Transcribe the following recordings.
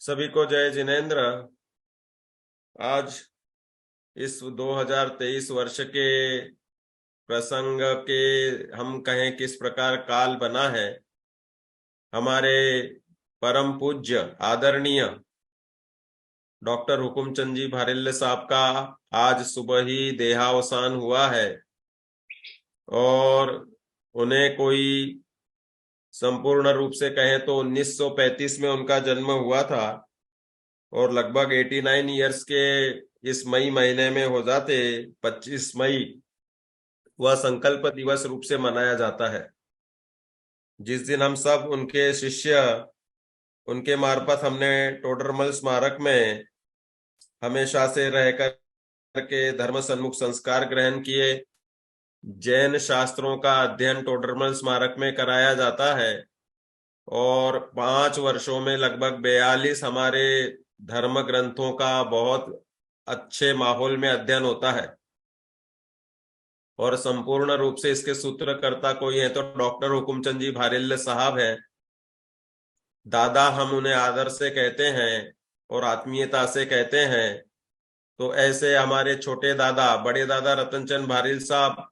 सभी को जय जिनेन्द्र। आज इस 2023 वर्ष के प्रसंग के हम कहें किस प्रकार काल बना है। हमारे परम पूज्य आदरणीय डॉक्टर हुकुमचंद जी भारेल्ले साहब का आज सुबह ही देहावसान हुआ है और उन्हें कोई संपूर्ण रूप से कहें तो 1935 में उनका जन्म हुआ था और लगभग 89 ईयर्स के इस मई महीने में हो जाते 25 मई वह संकल्प दिवस रूप से मनाया जाता है, जिस दिन हम सब उनके शिष्य उनके मार्फत हमने टोडरमल स्मारक में हमेशा से रहकर के धर्म सन्मुख संस्कार ग्रहण किए। जैन शास्त्रों का अध्ययन टोडरमल स्मारक में कराया जाता है और 5 वर्षों में लगभग 42 हमारे धर्म ग्रंथों का बहुत अच्छे माहौल में अध्ययन होता है। और संपूर्ण रूप से इसके सूत्रकर्ता कोई है तो डॉक्टर हुकुमचंद जी भारेल्ले साहब है। दादा हम उन्हें आदर से कहते हैं और आत्मीयता से कहते हैं। तो ऐसे हमारे छोटे दादा बड़े दादा रतनचंद भारेल साहब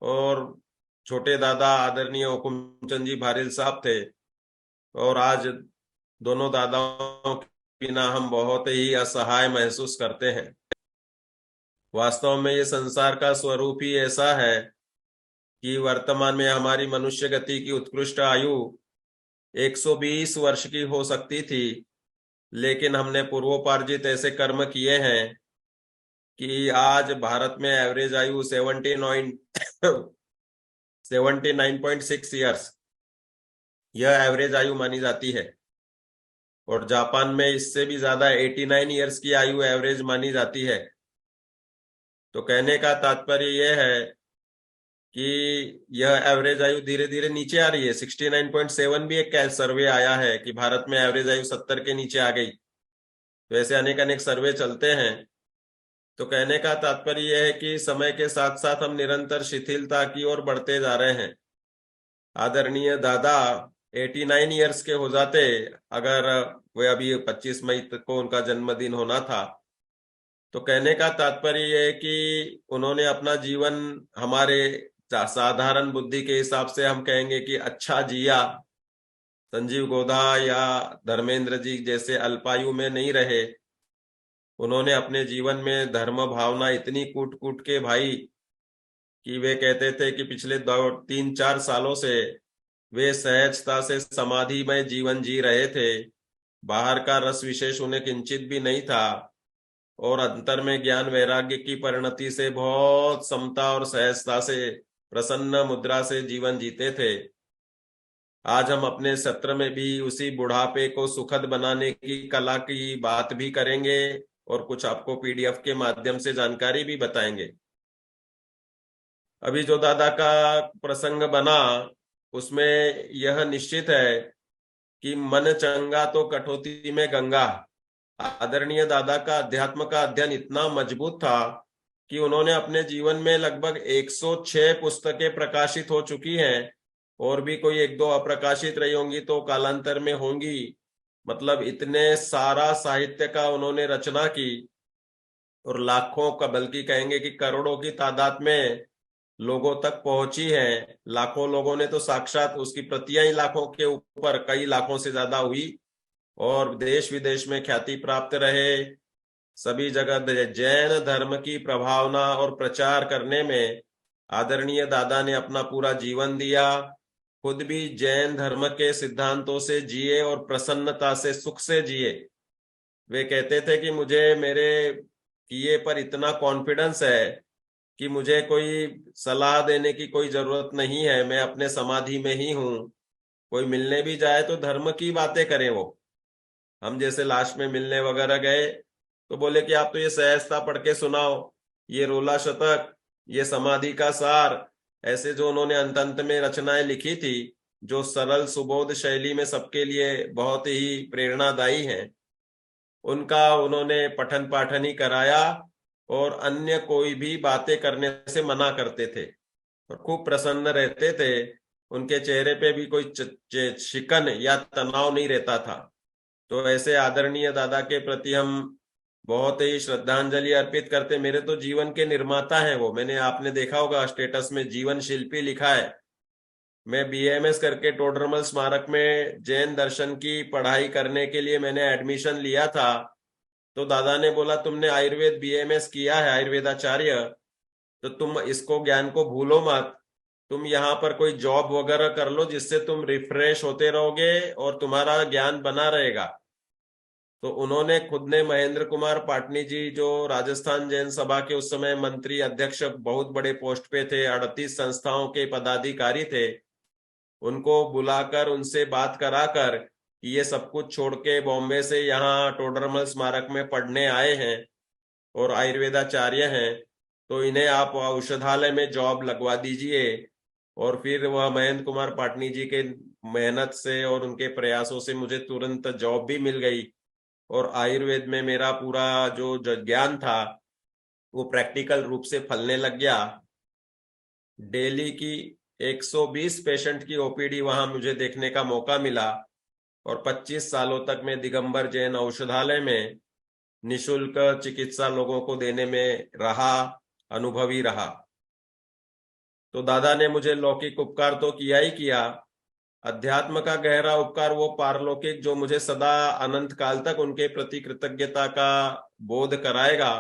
और छोटे दादा आदरणीय हुकुमचंद जी भारेल साहब थे और आज दोनों दादाओं के बिना हम बहुत ही असहाय महसूस करते हैं। वास्तव में ये संसार का स्वरूप ही ऐसा है कि वर्तमान में हमारी मनुष्य गति की उत्कृष्ट आयु 120 वर्ष की हो सकती थी, लेकिन हमने पूर्वोपार्जित ऐसे कर्म किए हैं कि आज भारत में एवरेज आयु 79.6 ईयर्स यह एवरेज आयु मानी जाती है और जापान में इससे भी ज्यादा 89 ईयर्स की आयु एवरेज मानी जाती है। तो कहने का तात्पर्य यह है कि यह एवरेज आयु धीरे धीरे नीचे आ रही है। 69.7 भी एक सर्वे आया है कि भारत में एवरेज आयु 70 के नीचे आ गई। तो ऐसे अनेक अनेक सर्वे चलते हैं। तो कहने का तात्पर्य यह है कि समय के साथ साथ हम निरंतर शिथिलता की ओर बढ़ते जा रहे हैं। आदरणीय दादा 89 ईयर्स के हो जाते अगर वे अभी 25 मई तक को उनका जन्मदिन होना था। तो कहने का तात्पर्य यह है कि उन्होंने अपना जीवन हमारे साधारण बुद्धि के हिसाब से हम कहेंगे कि अच्छा जिया। संजीव गोधा या धर्मेंद्र जी जैसे अल्पायु में नहीं रहे। उन्होंने अपने जीवन में धर्म भावना इतनी कूट कूट के भाई कि वे कहते थे कि पिछले 2-3-4 सालों से वे सहजता से समाधिमय जीवन जी रहे थे। बाहर का रस विशेष उन्हें किंचित भी नहीं था और अंतर में ज्ञान वैराग्य की परिणति से बहुत समता और सहजता से प्रसन्न मुद्रा से जीवन जीते थे। आज हम अपने सत्र में भी उसी बुढ़ापे को सुखद बनाने की कला की बात भी करेंगे और कुछ आपको पीडीएफ के माध्यम से जानकारी भी बताएंगे। अभी जो दादा का प्रसंग बना उसमें यह निश्चित है कि मन चंगा तो कठौती में गंगा। आदरणीय दादा का अध्यात्म का अध्ययन इतना मजबूत था कि उन्होंने अपने जीवन में लगभग 106 पुस्तकें प्रकाशित हो चुकी हैं और भी कोई 1-2 अप्रकाशित रही होंगी तो कालांतर में होंगी। मतलब इतने सारा साहित्य का उन्होंने रचना की और लाखों का बल्कि कहेंगे कि करोड़ों की तादाद में लोगों तक पहुंची है। लाखों लोगों ने तो साक्षात उसकी प्रतियां ही लाखों के ऊपर कई लाखों से ज्यादा हुई और देश विदेश में ख्याति प्राप्त रहे। सभी जगह जैन धर्म की प्रभावना और प्रचार करने में आदरणीय दादा ने अपना पूरा जीवन दिया। खुद भी जैन धर्म के सिद्धांतों से जिए और प्रसन्नता से सुख से जिए। वे कहते थे कि मुझे मेरे किए पर इतना कॉन्फिडेंस है कि मुझे कोई सलाह देने की कोई जरूरत नहीं है, मैं अपने समाधि में ही हूं। कोई मिलने भी जाए तो धर्म की बातें करें। वो हम जैसे लास्ट में मिलने वगैरह गए तो बोले कि आप तो ये सहजता पढ़ के सुनाओ, ये रोला शतक, ये समाधि का सार, ऐसे जो उन्होंने अंत अंत में रचनाएं लिखी थी जो सरल सुबोध शैली में सबके लिए बहुत ही प्रेरणादायी हैं, उनका उन्होंने पठन पाठन ही कराया और अन्य कोई भी बातें करने से मना करते थे और खूब प्रसन्न रहते थे। उनके चेहरे पे भी कोई शिकन या तनाव नहीं रहता था। तो ऐसे आदरणीय दादा के प्रति हम बहुत ही श्रद्धांजलि अर्पित करते। मेरे तो जीवन के निर्माता हैं वो। मैंने, आपने देखा होगा स्टेटस में जीवन शिल्पी लिखा है। मैं बीएमएस करके टोडरमल स्मारक में जैन दर्शन की पढ़ाई करने के लिए मैंने एडमिशन लिया था। तो दादा ने बोला तुमने आयुर्वेद बीएमएस किया है, आयुर्वेदाचार्य, तो तुम इसको ज्ञान को भूलो मत। तुम यहाँ पर कोई जॉब वगैरह कर लो जिससे तुम रिफ्रेश होते रहोगे और तुम्हारा ज्ञान बना रहेगा। तो उन्होंने खुद ने, महेंद्र कुमार पाटनी जी जो राजस्थान जैन सभा के उस समय मंत्री अध्यक्ष बहुत बड़े पोस्ट पे थे, 38 संस्थाओं के पदाधिकारी थे, उनको बुलाकर उनसे बात कराकर कि ये सब कुछ छोड़ के बॉम्बे से यहाँ टोडरमल स्मारक में पढ़ने आए हैं और आयुर्वेदाचार्य हैं, तो इन्हें आप औषधालय में जॉब लगवा दीजिए। और फिर वह महेंद्र कुमार पाटनी जी के मेहनत से और उनके प्रयासों से मुझे तुरंत जॉब भी मिल गई और आयुर्वेद में मेरा पूरा जो ज्ञान था वो प्रैक्टिकल रूप से फलने लग गया। डेली की 120 पेशेंट की ओपीडी वहां मुझे देखने का मौका मिला और 25 सालों तक मैं दिगंबर जैन औषधालय में निशुल्क चिकित्सा लोगों को देने में रहा, अनुभवी रहा। तो दादा ने मुझे लौकिक उपकार तो किया ही किया, अध्यात्म का गहरा उपकार वो पारलौकिक जो मुझे सदा अनंत काल तक उनके प्रति कृतज्ञता का बोध कराएगा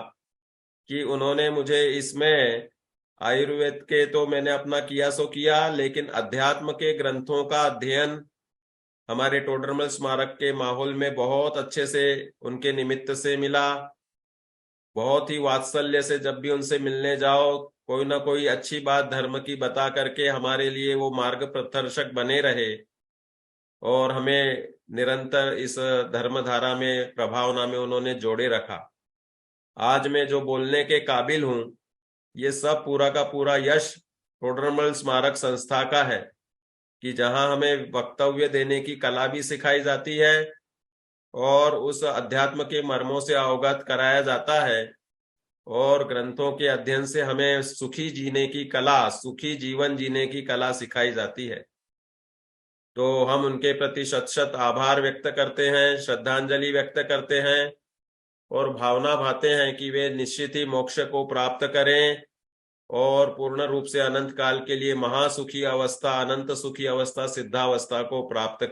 कि उन्होंने मुझे इसमें, आयुर्वेद के तो मैंने अपना किया सो किया, लेकिन अध्यात्म के ग्रंथों का अध्ययन हमारे टोडरमल स्मारक के माहौल में बहुत अच्छे से उनके निमित्त से मिला। बहुत ही वात्सल्य से जब भी उनसे मिलने जाओ कोई ना कोई अच्छी बात धर्म की बता करके हमारे लिए वो मार्ग प्रदर्शक बने रहे और हमें निरंतर इस धर्मधारा में, प्रभावना में उन्होंने जोड़े रखा। आज मैं जो बोलने के काबिल हूं, ये सब पूरा का पूरा यश टोडरमल स्मारक संस्था का है कि जहां हमें वक्तव्य देने की कला भी सिखाई जाती है और उस अध्यात्म के मर्मों से अवगत कराया जाता है और ग्रंथों के अध्ययन से हमें सुखी जीने की कला, सुखी जीवन जीने की कला सिखाई जाती है। तो हम उनके प्रति शत शत आभार व्यक्त करते हैं, श्रद्धांजलि व्यक्त करते हैं और भावना भाते हैं कि वे निश्चित ही मोक्ष को प्राप्त करें और पूर्ण रूप से अनंत काल के लिए महासुखी अवस्था, अनंत सुखी अवस्था, सिद्धावस्था को प्राप्त